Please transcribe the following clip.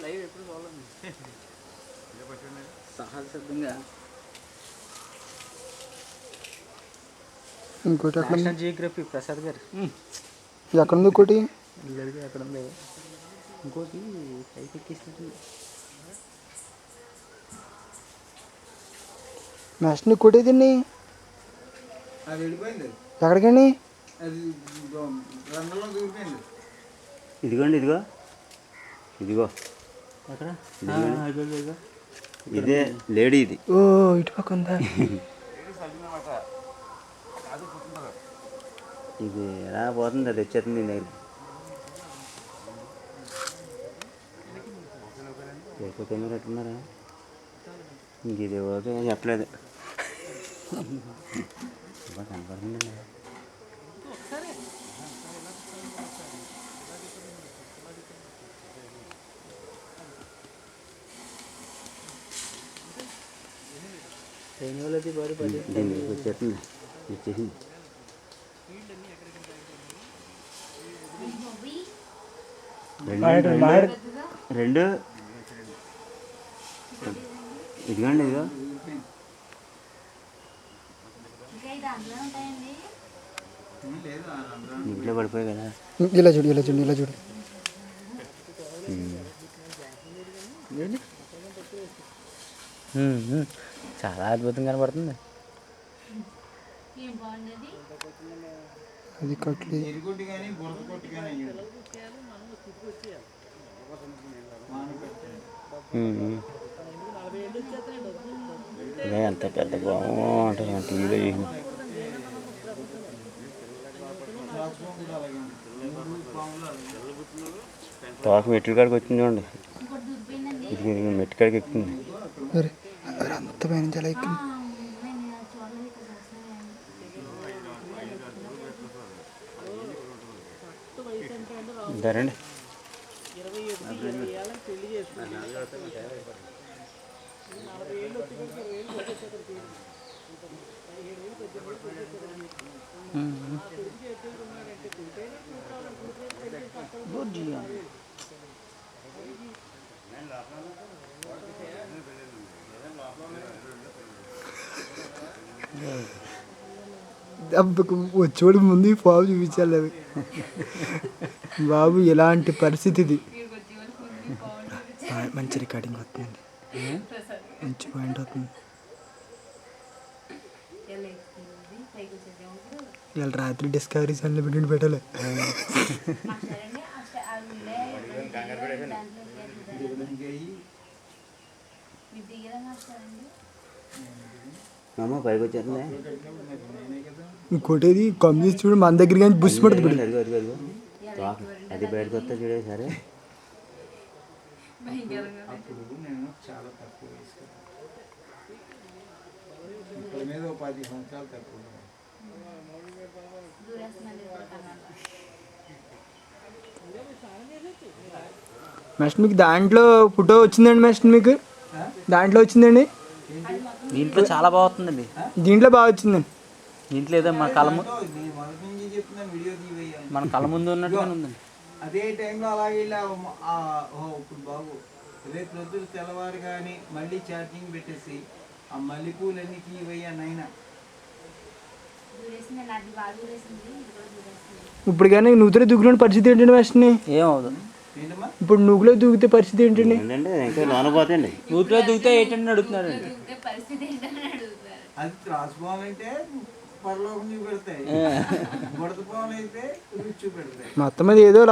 Live ఎప్పుడు చూడాలి సహజ సిద్ధంగా. ఇంకోటి అక్కడ జియోగ్రఫీ ప్రసాద్ గారు ఎక్కడ ఉంది ఇంకోటి లేదు అక్కడ ఉంది. ఇంకోటి పైకి ఎక్కేసినట్టు నెక్స్ట్ ఇంకోటి ఏదండి అది వెళ్ళిపోయింది. ఎక్కడికండి? అది రంగంలో దూరిపోయింది. ఇదిగోండి ఇదిగో ఇదిగో అక్కడ ఇదే లేడీ ఇది. ఓ ఇటు పక్క ఉందా? ఇది ఎలా పోతుంది అది వచ్చేస్తుంది దీని దగ్గరికి. ఎక్కువ కెమెరా పెట్టుకున్నారా? ఇంక ఇది ఓకే చెప్పలేదు. కనపడుతుంది. ట్రైన్ వాళ్ళది బారి పది దీని దగ్గరికి వచ్చేస్తుంది. వచ్చేసింది. రెండు ఇదిగోండి ఇదిగో ఇంట్లో పడిపోయాయి కదా. ఇలా చూడు ఇలా చూడు ఇలా చూడు. చాలా అద్భుతంగా కనపడుతుంది. అది కట్లే ఎరుగుడ్డి కానీ బురద కొట్టి కానీ అయ్యాడు. ఎంత పెద్ద బాగుంటుంది టీవీలో చూసిన. తోక మెట్ల కాడికి వచ్చింది చూడండి. ఇది మెట్టు కాడికి ఎక్కుతుంది. అరే అంత పైన చాలా ఎక్కింది. ధరండి వచ్చేవాడు ముందు బాబు చూపించాలి. అవి బాబు ఎలాంటి పరిస్థితి ఇది. మంచి రికార్డింగ్ వస్తుందండి. మంచి పాయింట్ వస్తుంది. ఇవాళ రాత్రి డిస్కవరీ ఛానల్ పెట్టి పెట్టాలి. అమ్మ పైకి వచ్చేస్తుంది. ఇంకోటి కమ్యూనిస్ చూడు మన దగ్గర కానీ బుస్ పడుతుంది. అదిగో అదిగో అదిగో అది బయటకు వస్తే చూడే సరే. అప్పుడు నేను చాలా తక్కువ వయసు, ఇక్కడ మీద 10 సంవత్సరాలు తక్కువ. మెస్ట్ మీకు దాంట్లో ఫోటో వచ్చిందండి. మెస్ట్ మీకు దాంట్లో వచ్చిందండి. దీంట్లో చాలా బాగుంటుందండి. దీంట్లో బాగా వచ్చిందండి. దీంట్లో ఏదో మన కళ్ళ వీడియో మన కళ్ళ ముందు ఉన్నట్టుగానే ఉందండి. అదే టైంలో అలాగే ఇప్పుడు బాబు రేపు రోజులు తెల్లవారు కానీ మళ్ళీ ఛార్జింగ్ పెట్టేసి ఆ మల్లెపూలన్నీ తీవయ్యా నైనా. ఇప్పుడు కానీ నూతులో దూకునే పరిస్థితి ఏంటండి మెస్ట్ని? ఏమవుదు ఇప్పుడు నూకులో దూకితే పరిస్థితి ఏంటండి? ఇంకా లోన పోతాయండి. నూతిలో దూకితే ఏంటంటే అడుగుతున్నారండి. అది త్రాసుకోవాలంటే పరలోకం చూపెడతాయి, బుడత పోవాలైతే రుచి చూపెడతాయి. మొత్తం మీద ఏదో